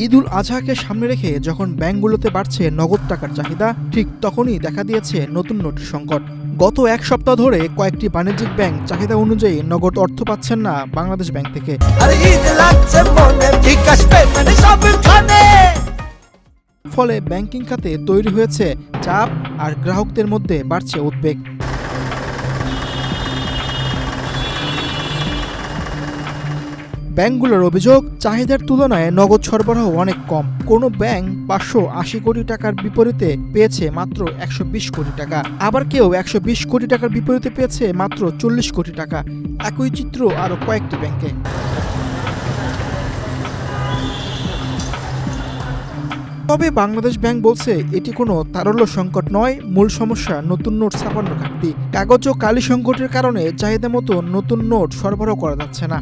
ঈদুল আজহাকে সামনে রেখে যখন ব্যাংকগুলোতে বাড়ছে নগদ টাকার চাহিদা, ঠিক তখনই দেখা দিয়েছে নতুন নোটের সংকট। গত এক সপ্তাহ ধরে কয়েকটি বাণিজ্যিক ব্যাংক চাহিদা অনুযায়ী নগদ অর্থ পাচ্ছেন না বাংলাদেশ ব্যাংক থেকে। ফলে ব্যাংকিং খাতে তৈরি হয়েছে চাপ আর গ্রাহকদের মধ্যে বাড়ছে উদ্বেগ। ব্যাংকগুলোর অভিযোগ, চাহিদার তুলনায় নগদ সরবরাহ অনেক কম। কোনো ব্যাংক 580 কোটি টাকার বিপরীতে পেয়েছে মাত্র 120 কোটি টাকা, আবার কেউ 120 কোটি টাকার বিপরীতে পেয়েছে মাত্র 40 কোটি টাকা। একই চিত্র আরও কয়েকটি ব্যাংকে। তবে বাংলাদেশ ব্যাংক বলছে এটি কোনো তারল্য সংকট নয়, মূল সমস্যা নতুন নোট ছাপানোর ঘাটতি। কাগজ ও কালি সংকটের কারণে চাহিদা মতো নতুন নোট সরবরাহ করা যাচ্ছে না।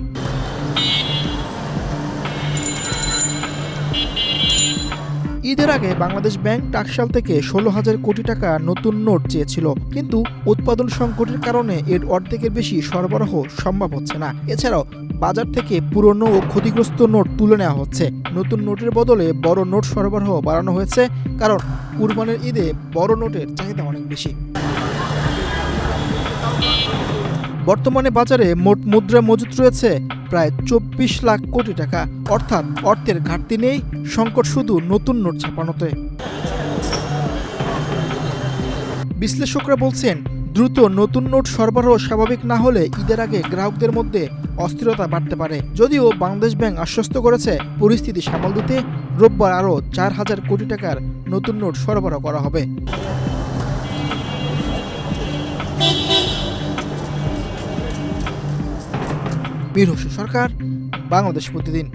ঈদের আগে বাংলাদেশ ব্যাংক টাকশাল থেকে 16,000 কোটি টাকা নতুন নোট চেয়েছিল, কিন্তু উৎপাদন সংকটের কারণে এর অর্ধেকের বেশি সরবরাহ সম্ভব হচ্ছে না। এছাড়াও বাজার থেকে পুরনো ও ক্ষতিগ্রস্ত নোট তুলে নেওয়া হচ্ছে। নতুন নোটের বদলে বড় নোট সরবরাহ বাড়ানো হয়েছে, কারণ কুরবানির ঈদে বড় নোটের চাহিদা অনেক বেশি। বর্তমানে বাজারে মোট মুদ্রা মজুত রয়েছে প্রায় 24 লাখ কোটি টাকা, অর্থাৎ অর্থের ঘাটতি নেই, সংকট শুধু নতুন নোট ছাপানোতে। বিশ্লেষকরা বলছেন, দ্রুত নতুন নোট সরবরাহ স্বাভাবিক না হলে ঈদের আগে গ্রাহকদের মধ্যে অস্থিরতা বাড়তে পারে। যদিও বাংলাদেশ ব্যাংক আশ্বস্ত করেছে পরিস্থিতি সামাল দিতে রোববার আরও 4,000 কোটি টাকার নতুন নোট সরবরাহ করা হবে। বীর হোসেন সরকার, বাংলাদেশ প্রতিদিন।